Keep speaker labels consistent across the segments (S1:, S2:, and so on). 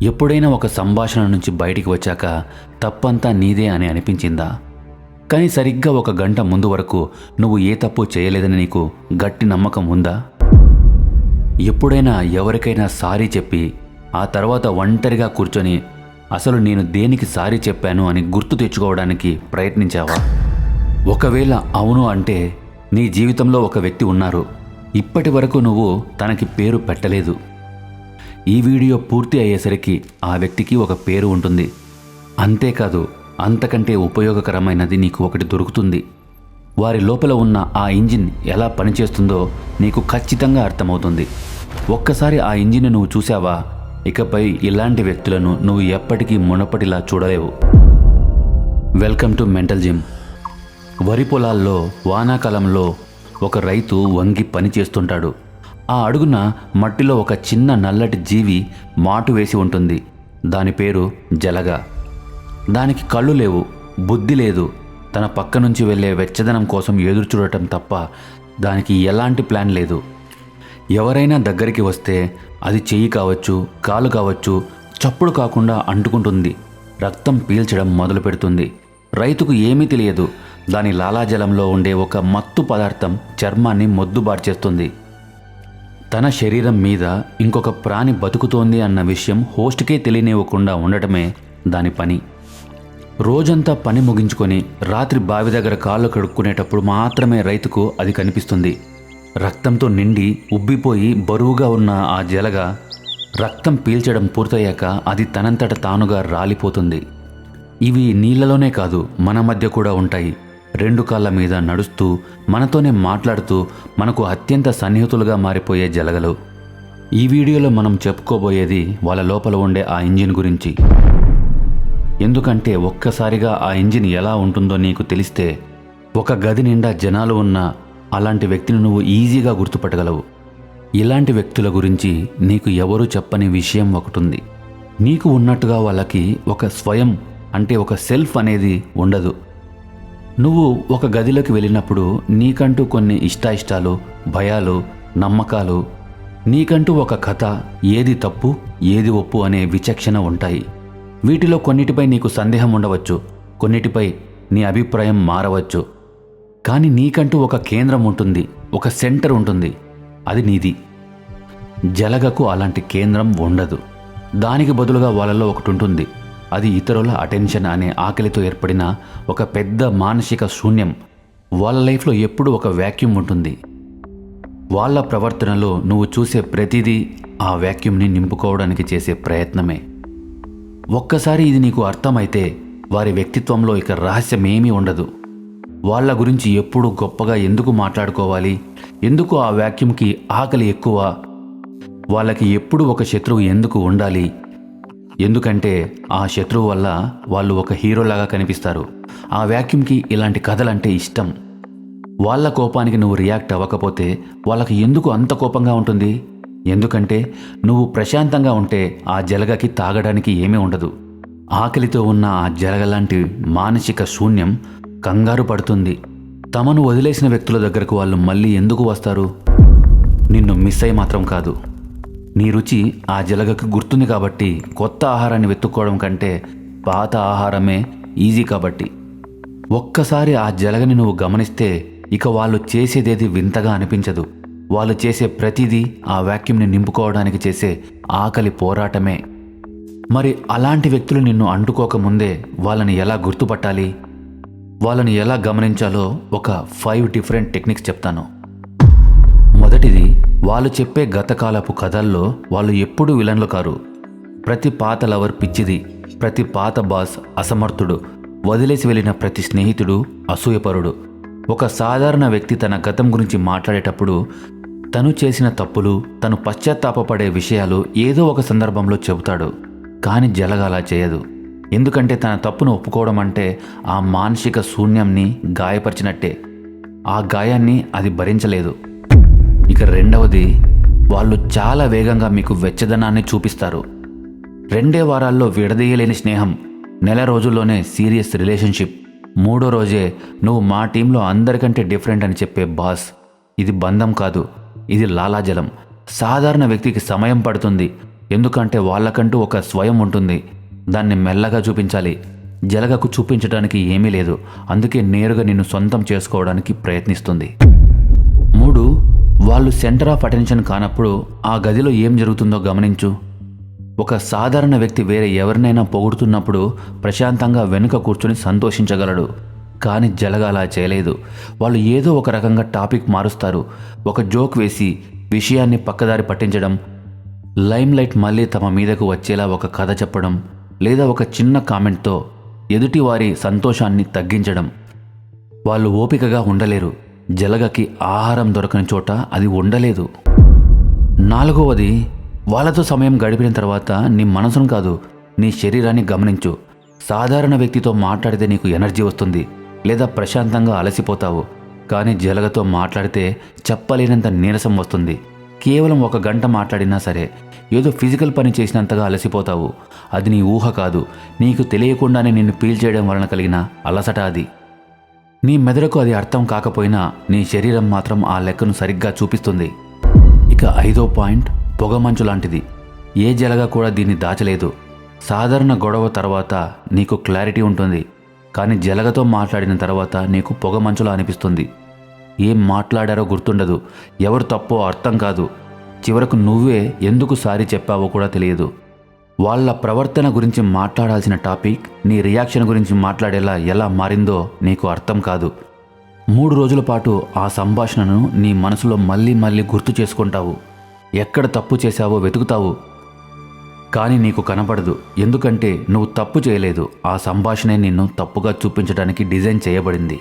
S1: ఎప్పుడైనా ఒక సంభాషణ నుంచి బయటికి వచ్చాక తప్పంతా నీదే అని అనిపించిందా? కానీ సరిగ్గా ఒక గంట ముందు వరకు నువ్వు ఏ తప్పు చేయలేదని నీకు గట్టి నమ్మకం ఉందా? ఎప్పుడైనా ఎవరికైనా సారీ చెప్పి ఆ తర్వాత ఒంటరిగా కూర్చొని అసలు నేను దేనికి సారీ చెప్పాను అని గుర్తు తెచ్చుకోవడానికి ప్రయత్నించావా? ఒకవేళ అవును అంటే నీ జీవితంలో ఒక వ్యక్తి ఉన్నారు, ఇప్పటి వరకు నువ్వు తనకి పేరు పెట్టలేదు. ఈ వీడియో పూర్తి అయ్యేసరికి ఆ వ్యక్తికి ఒక పేరు ఉంటుంది. అంతేకాదు, అంతకంటే ఉపయోగకరమైనది నీకు ఒకటి దొరుకుతుంది. వారి లోపల ఉన్న ఆ ఇంజిన్ ఎలా పనిచేస్తుందో నీకు ఖచ్చితంగా అర్థమవుతుంది. ఒక్కసారి ఆ ఇంజిన్ నువ్వు చూసావా, ఇకపై ఇలాంటి వ్యక్తులను నువ్వు ఎప్పటికీ మునపటిలా చూడలేవు. Welcome to mental gym. వరి పొలాల్లో వానాకాలంలో ఒక రైతు వంగి పని చేస్తుంటాడు. ఆ అడుగున మట్టిలో ఒక చిన్న నల్లటి జీవి మాటు వేసి ఉంటుంది. దాని పేరు జలగ. దానికి కళ్ళు లేవు, బుద్ధి లేదు. తన పక్క నుంచి వెళ్ళే వెచ్చదనం కోసం ఎదురు చూడటం తప్ప దానికి ఎలాంటి ప్లాన్ లేదు. ఎవరైనా దగ్గరికి వస్తే అది చెయ్యి కావచ్చు, కాలు కావచ్చు, చప్పుడు కాకుండా అంటుకుంటుంది. రక్తం పీల్చడం మొదలు పెడుతుంది. రైతుకు ఏమీ తెలియదు. దాని లాలాజలంలో ఉండే ఒక మత్తు పదార్థం చర్మాన్ని మొద్దుబార్చేస్తుంది. తన శరీరం మీద ఇంకొక ప్రాణి బతుకుతోంది అన్న విషయం హోస్ట్కే తెలియనివ్వకుండా ఉండటమే దాని పని. రోజంతా పని ముగించుకొని రాత్రి బావి దగ్గర కాళ్ళు కడుక్కునేటప్పుడు మాత్రమే రైతుకు అది కనిపిస్తుంది. రక్తంతో నిండి ఉబ్బిపోయి బరువుగా ఉన్న ఆ జలగ రక్తం పీల్చడం పూర్తయ్యాక అది తనంతట తానుగా రాలిపోతుంది. ఇవి నీళ్లలోనే కాదు, మన మధ్య కూడా ఉంటాయి. రెండు కాళ్ళ మీద నడుస్తూ మనతోనే మాట్లాడుతూ మనకు అత్యంత సన్నిహితులుగా మారిపోయే జలగలు. ఈ వీడియోలో మనం చెప్పుకోబోయేది వాళ్ళ లోపల ఉండే ఆ ఇంజిన్ గురించి. ఎందుకంటే ఒక్కసారిగా ఆ ఇంజిన్ ఎలా ఉంటుందో నీకు తెలిస్తే ఒక గది నిండా జనాలు ఉన్న అలాంటి వ్యక్తిని నువ్వు ఈజీగా గుర్తుపట్టగలవు. ఇలాంటి వ్యక్తుల గురించి నీకు ఎవరూ చెప్పని విషయం ఒకటుంది. నీకు ఉన్నట్టుగా వాళ్ళకి ఒక స్వయం అంటే ఒక సెల్ఫ్ అనేది ఉండదు. నువ్వు ఒక గదిలోకి వెళ్ళినప్పుడు నీకంటూ కొన్ని ఇష్టాయిష్టాలు, భయాలు, నమ్మకాలు, నీకంటూ ఒక కథ, ఏది తప్పు ఏది ఒప్పు అనే విచక్షణ ఉంటాయి. వీటిలో కొన్నిటిపై నీకు సందేహం ఉండవచ్చు, కొన్నిటిపై నీ అభిప్రాయం మారవచ్చు. కానీ నీకంటూ ఒక కేంద్రం ఉంటుంది, ఒక సెంటర్ ఉంటుంది. అది నీది. జలగకు అలాంటి కేంద్రం ఉండదు. దానికి బదులుగా వాళ్ళలో ఒకటి ఉంటుంది. అది ఇతరుల అటెన్షన్ అనే ఆకలితో ఏర్పడిన ఒక పెద్ద మానసిక శూన్యం. వాళ్ళ లైఫ్లో ఎప్పుడూ ఒక వ్యాక్యూమ్ ఉంటుంది. వాళ్ళ ప్రవర్తనలో నువ్వు చూసే ప్రతిదీ ఆ వ్యాక్యూమ్ని నింపుకోవడానికి చేసే ప్రయత్నమే. ఒక్కసారి ఇది నీకు అర్థమైతే వారి వ్యక్తిత్వంలో ఇక రహస్యమేమీ ఉండదు. వాళ్ళ గురించి ఎప్పుడు గొప్పగా ఎందుకు మాట్లాడుకోవాలి, ఎందుకు ఆ వ్యాక్యూమ్కి ఆకలి ఎక్కువ, వాళ్ళకి ఎప్పుడు ఒక శత్రువు ఎందుకు ఉండాలి, ఎందుకంటే ఆ శత్రువు వల్ల వాళ్ళు ఒక హీరోలాగా కనిపిస్తారు. ఆ వ్యాక్యూమ్కి ఇలాంటి కథలంటే ఇష్టం. వాళ్ళ కోపానికి నువ్వు రియాక్ట్ అవ్వకపోతే వాళ్ళకి ఎందుకు అంత కోపంగా ఉంటుంది? ఎందుకంటే నువ్వు ప్రశాంతంగా ఉంటే ఆ జలగకి తాగడానికి ఏమీ ఉండదు. ఆకలితో ఉన్న ఆ జలగలాంటి మానసిక శూన్యం కంగారు పడుతుంది. తమను వదిలేసిన వ్యక్తుల దగ్గరకు వాళ్ళు మళ్ళీ ఎందుకు వస్తారు? నిన్ను మిస్ అయి మాత్రం కాదు. నీ రుచి ఆ జలగకు గుర్తుంది కాబట్టి కొత్త ఆహారాన్ని వెతుక్కోవడం కంటే పాత ఆహారమే ఈజీ కాబట్టి. ఒక్కసారి ఆ జలగని నువ్వు గమనిస్తే ఇక వాళ్ళు చేసేదేది వింతగా అనిపించదు. వాళ్ళు చేసే ప్రతిదీ ఆ వ్యాక్యూమ్ని నింపుకోవడానికి చేసే ఆకలి పోరాటమే. మరి అలాంటి వ్యక్తులు నిన్ను అంటుకోకముందే వాళ్ళని ఎలా గుర్తుపట్టాలి, వాళ్ళని ఎలా గమనించాలో ఒక 5 డిఫరెంట్ టెక్నిక్స్ చెప్తాను. మొదటిది, వాళ్ళు చెప్పే గతకాలపు కథల్లో వాళ్ళు ఎప్పుడూ విలన్లు కారు. ప్రతి పాత లవర్ పిచ్చిది, ప్రతి పాత బాస్ అసమర్థుడు, వదిలేసి వెళ్ళిన ప్రతి స్నేహితుడు అసూయపరుడు. ఒక సాధారణ వ్యక్తి తన గతం గురించి మాట్లాడేటప్పుడు తను చేసిన తప్పులు, తను పశ్చాత్తాపపడే విషయాలు ఏదో ఒక సందర్భంలో చెబుతాడు. కానీ జలగ అలా చేయదు. ఎందుకంటే తన తప్పును ఒప్పుకోవడం అంటే ఆ మానసిక శూన్యంని గాయపరిచినట్టే. ఆ గాయాన్ని అది భరించలేదు. ఇక రెండవది, వాళ్ళు చాలా వేగంగా మీకు వెచ్చదనాన్ని చూపిస్తారు. 2 వారాల్లో విడదీయలేని స్నేహం, నెల రోజుల్లోనే సీరియస్ రిలేషన్షిప్, 3వ రోజే నువ్వు మా టీంలో అందరికంటే డిఫరెంట్ అని చెప్పే బాస్. ఇది బంధం కాదు, ఇది లాలాజలం. సాధారణ వ్యక్తికి సమయం పడుతుంది, ఎందుకంటే వాళ్ళకంటూ ఒక స్వయం ఉంటుంది, దాన్ని మెల్లగా చూపించాలి. జలగకు చూపించడానికి ఏమీ లేదు, అందుకే నేరుగా నిన్ను సొంతం చేసుకోవడానికి ప్రయత్నిస్తుంది. 3, వాళ్ళు సెంటర్ ఆఫ్ అటెన్షన్ కానప్పుడు ఆ గదిలో ఏం జరుగుతుందో గమనించు. ఒక సాధారణ వ్యక్తి వేరే ఎవరినైనా పొగుడుతున్నప్పుడు ప్రశాంతంగా వెనుక కూర్చుని సంతోషించగలడు. కానీ జలగ అలా చేయలేదు. వాళ్ళు ఏదో ఒక రకంగా టాపిక్ మారుస్తారు, ఒక జోక్ వేసి విషయాన్ని పక్కదారి పట్టించడం, లైమ్లైట్ మళ్ళీ తమ మీదకు వచ్చేలా ఒక కథ చెప్పడం, లేదా ఒక చిన్న కామెంట్తో ఎదుటివారి సంతోషాన్ని తగ్గించడం. వాళ్ళు ఓపికగా ఉండలేరు. జలగకి ఆహారం దొరకని చోట అది ఉండలేదు. 4వది, వాళ్ళతో సమయం గడిపిన తర్వాత నీ మనసును కాదు, నీ శరీరాన్ని గమనించు. సాధారణ వ్యక్తితో మాట్లాడితే నీకు ఎనర్జీ వస్తుంది, లేదా ప్రశాంతంగా అలసిపోతావు. కానీ జలగతో మాట్లాడితే చెప్పలేనంత నీరసం వస్తుంది. కేవలం 1 గంట మాట్లాడినా సరే ఏదో ఫిజికల్ పని చేసినంతగా అలసిపోతావు. అది నీ ఊహ కాదు, నీకు తెలియకుండానే నిన్ను పీల్చేయడం వలన కలిగిన అలసట అది. నీ మెదడుకు అది అర్థం కాకపోయినా నీ శరీరం మాత్రం ఆ లెక్కను సరిగ్గా చూపిస్తుంది. ఇక 5వ పాయింట్, పొగమంచు లాంటిది. ఏ జలగ కూడా దీన్ని దాచలేదు. సాధారణ గొడవ తర్వాత నీకు క్లారిటీ ఉంటుంది, కానీ జలగతో మాట్లాడిన తర్వాత నీకు పొగమంచులా అనిపిస్తుంది. ఏం మాట్లాడారో గుర్తుండదు, ఎవరు తప్పో అర్థం కాదు, చివరకు నువ్వే ఎందుకు సారీ చెప్పావో కూడా తెలియదు. వాళ్ళ ప్రవర్తన గురించి మాట్లాడాల్సిన టాపిక్ నీ రియాక్షన్ గురించి మాట్లాడేలా ఎలా మారిందో నీకు అర్థం కాదు. 3 రోజుల పాటు ఆ సంభాషణను నీ మనసులో మళ్ళీ మళ్ళీ గుర్తు చేసుకుంటావు. ఎక్కడ తప్పు చేశావో వెతుకుతావు, కానీ నీకు కనపడదు. ఎందుకంటే నువ్వు తప్పు చేయలేదు, ఆ సంభాషణే నిన్ను తప్పుగా చూపించడానికి డిజైన్ చేయబడింది.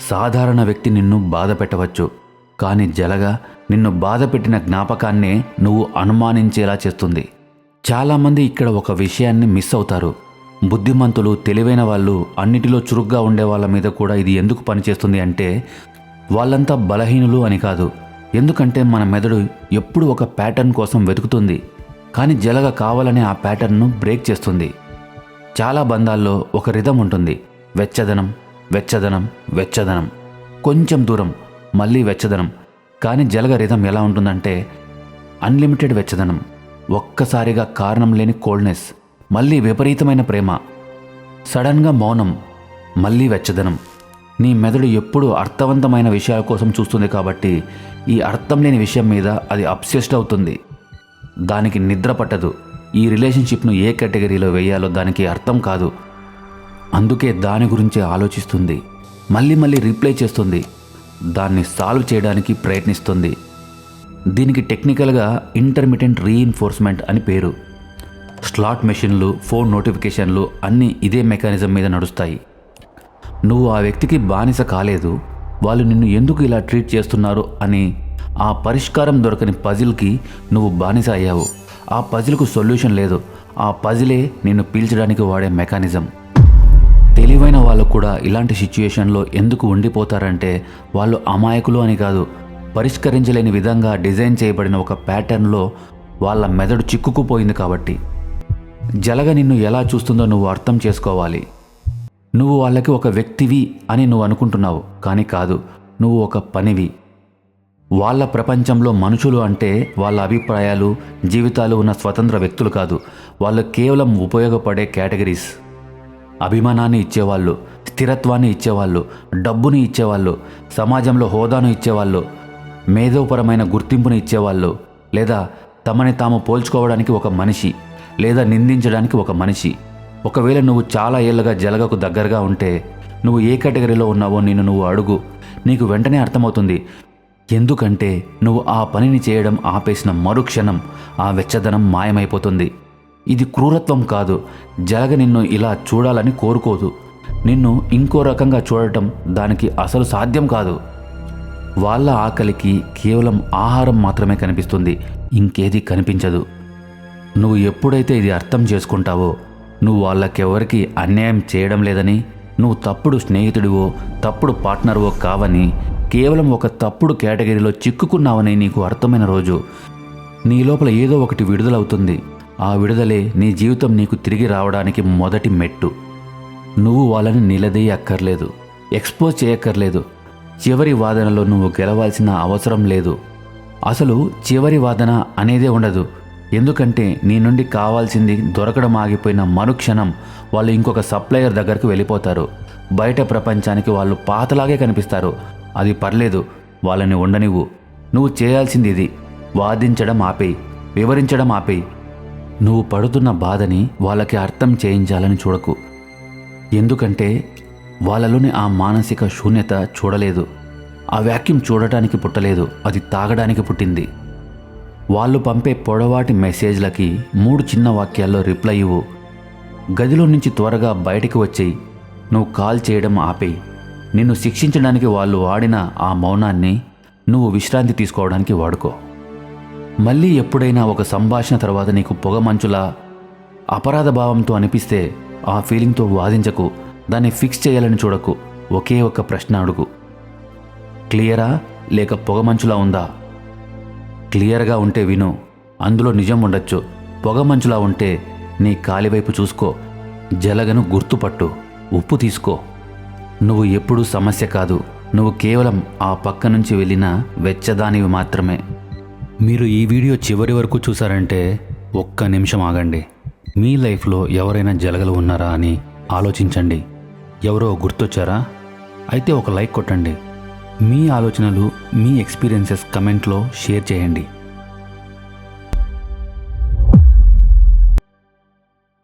S1: సాధారణ వ్యక్తి నిన్ను బాధ పెట్టవచ్చు, కానీ జలగ నిన్ను బాధ పెట్టిన జ్ఞాపకాన్నే నువ్వు అనుమానించేలా చేస్తుంది. చాలామంది ఇక్కడ ఒక విషయాన్ని మిస్ అవుతారు. బుద్ధిమంతులు, తెలివైన వాళ్ళు, అన్నిటిలో చురుగ్గా ఉండే వాళ్ళ మీద కూడా ఇది ఎందుకు పనిచేస్తుంది అంటే వాళ్ళంతా బలహీనులు అని కాదు. ఎందుకంటే మన మెదడు ఎప్పుడు ఒక ప్యాటర్న్ కోసం వెతుకుతుంది, కానీ జలగ కావాలనే ఆ ప్యాటర్న్ను బ్రేక్ చేస్తుంది. చాలా బంధాల్లో ఒక రిథం ఉంటుంది, వెచ్చదనం వెచ్చదనం వెచ్చదనం, కొంచెం దూరం మళ్ళీ వెచ్చదనం. కానీ జలగ రిథం ఎలా ఉంటుందంటే అన్లిమిటెడ్ వెచ్చదనం, ఒక్కసారిగా కారణం లేని కోల్డ్నెస్, మళ్ళీ విపరీతమైన ప్రేమ, సడన్గా మౌనం, మళ్ళీ వెచ్చదనం. నీ మెదడు ఎప్పుడూ అర్థవంతమైన విషయాల కోసం చూస్తుంది కాబట్టి ఈ అర్థం లేని విషయం మీద అది అబ్సెస్డ్ అవుతుంది. దానికి నిద్ర పట్టదు. ఈ రిలేషన్షిప్ను ఏ కేటగిరీలో వేయాలో దానికి అర్థం కాదు. అందుకే దాని గురించే ఆలోచిస్తుంది, మళ్ళీ మళ్ళీ రీప్లై చేస్తుంది, దాన్ని సాల్వ్ చేయడానికి ప్రయత్నిస్తుంది. దీనికి టెక్నికల్గా ఇంటర్మిటెంట్ రీఇన్ఫోర్స్మెంట్ అని పేరు. స్లాట్ మెషిన్లు, ఫోన్ నోటిఫికేషన్లు అన్నీ ఇదే మెకానిజం మీద నడుస్తాయి. నువ్వు ఆ వ్యక్తికి బానిస కాలేదు, వాళ్ళు నిన్ను ఎందుకు ఇలా ట్రీట్ చేస్తున్నారు అని ఆ పరిష్కారం దొరకని పజిల్కి నువ్వు బానిస అయ్యావు. ఆ పజిల్కు సొల్యూషన్ లేదు, ఆ పజిలే నిన్ను పీల్చడానికి వాడే మెకానిజం. తెలివైన వాళ్ళు కూడా ఇలాంటి సిచ్యుయేషన్లో ఎందుకు ఉండిపోతారంటే వాళ్ళు అమాయకులు అని కాదు, పరిష్కరించలేని విధంగా డిజైన్ చేయబడిన ఒక ప్యాటర్న్లో వాళ్ళ మెదడు చిక్కుకుపోయింది కాబట్టి. జలగ నిన్ను ఎలా చూస్తుందో నువ్వు అర్థం చేసుకోవాలి. నువ్వు వాళ్ళకి ఒక వ్యక్తివి అని నువ్వు అనుకుంటున్నావు, కానీ కాదు, నువ్వు ఒక పనివి. వాళ్ళ ప్రపంచంలో మనుషులు అంటే వాళ్ళ అభిప్రాయాలు, జీవితాలు ఉన్న స్వతంత్ర వ్యక్తులు కాదు, వాళ్ళు కేవలం ఉపయోగపడే కేటగిరీస్. అభిమానాన్ని ఇచ్చేవాళ్ళు, స్థిరత్వాన్ని ఇచ్చేవాళ్ళు, డబ్బుని ఇచ్చేవాళ్ళు, సమాజంలో హోదాను ఇచ్చేవాళ్ళు, మేధోపరమైన గుర్తింపుని ఇచ్చేవాళ్ళు, లేదా తమని తాము పోల్చుకోవడానికి ఒక మనిషి, లేదా నిందించడానికి ఒక మనిషి. ఒకవేళ నువ్వు చాలా ఏళ్ళుగా జలగకు దగ్గరగా ఉంటే నువ్వు ఏ కేటగిరీలో ఉన్నావో నువ్వు అడుగు, నీకు వెంటనే అర్థమవుతుంది. ఎందుకంటే నువ్వు ఆ పనిని చేయడం ఆపేసిన మరుక్షణం ఆ వెచ్చదనం మాయమైపోతుంది. ఇది క్రూరత్వం కాదు, జలగ నిన్ను ఇలా చూడాలని కోరుకోదు. నిన్ను ఇంకో రకంగా చూడటం దానికి అసలు సాధ్యం కాదు. వాళ్ళ ఆకలికి కేవలం ఆహారం మాత్రమే కనిపిస్తుంది, ఇంకేది కనిపించదు. నువ్వు ఎప్పుడైతే ఇది అర్థం చేసుకుంటావో నువ్వు వాళ్ళకెవరికి అన్యాయం చేయడం లేదని, నువ్వు తప్పుడు స్నేహితుడివో తప్పుడు పార్ట్నర్వో కావని, కేవలం ఒక తప్పుడు కేటగిరీలో చిక్కుకున్నావని నీకు అర్థమైన రోజు నీ లోపల ఏదో ఒకటి విడుదలవుతుంది. ఆ విడుదలే నీ జీవితం నీకు తిరిగి రావడానికి మొదటి మెట్టు. నువ్వు వాళ్ళని నిలదీయక్కర్లేదు, ఎక్స్పోజ్ చేయక్కర్లేదు. చివరి వాదనలో నువ్వు గెలవాల్సిన అవసరం లేదు. అసలు చివరి వాదన అనేదే ఉండదు. ఎందుకంటే నీ నుండి కావాల్సింది దొరకడం ఆగిపోయిన మరుక్షణం వాళ్ళు ఇంకొక సప్లయర్ దగ్గరకు వెళ్ళిపోతారు. బయట ప్రపంచానికి వాళ్ళు పాతలాగే కనిపిస్తారు. అది పర్లేదు, వాళ్ళని ఉండనివ్వు. నువ్వు చేయాల్సింది ఇది: వాదించడం ఆపేయి, వివరించడం ఆపేయి. నువ్వు పడుతున్న బాధని వాళ్ళకి అర్థం చేయించాలని చూడకు. ఎందుకంటే వాళ్ళలోని ఆ మానసిక శూన్యత చూడలేదు. ఆ వ్యాక్యూమ్ చూడటానికి పుట్టలేదు, అది తాగడానికి పుట్టింది. వాళ్ళు పంపే పొడవాటి మెసేజ్లకి 3 చిన్న వాక్యాల్లో రిప్లై ఇవ్వు. గదిలో నుంచి త్వరగా బయటికి వచ్చేయి. నువ్వు కాల్ చేయడం ఆపేయి. నిన్ను శిక్షించడానికి వాళ్ళు వాడిన ఆ మౌనాన్ని నువ్వు విశ్రాంతి తీసుకోవడానికి వాడుకో. మళ్ళీ ఎప్పుడైనా ఒక సంభాషణ తర్వాత నీకు పొగమంచులా అపరాధ భావంతో అనిపిస్తే ఆ ఫీలింగ్తో వాదించకు, దాన్ని ఫిక్స్ చేయాలని చూడకు. ఒకే ఒక్క ప్రశ్న అడుగు: క్లియరా లేక పొగమంచులా ఉందా? క్లియర్గా ఉంటే విను, అందులో నిజం ఉండొచ్చు. పొగమంచులా ఉంటే నీ కాలివైపు చూసుకో. జలగను గుర్తుపట్టు, ఉప్పు తీసుకో. నువ్వు ఎప్పుడూ సమస్య కాదు, నువ్వు కేవలం ఆ పక్క నుంచి వెళ్ళిన వెచ్చదానివి మాత్రమే. మీరు ఈ వీడియో చివరి వరకు చూసారంటే ఒక్క నిమిషం ఆగండి. మీ లైఫ్లో ఎవరైనా జలగలు ఉన్నారా అని ఆలోచించండి. ఎవరో గుర్తొచ్చారా? అయితే ఒక లైక్ కొట్టండి. మీ ఆలోచనలు, మీ ఎక్స్పీరియన్సెస్ కమెంట్లో షేర్ చేయండి.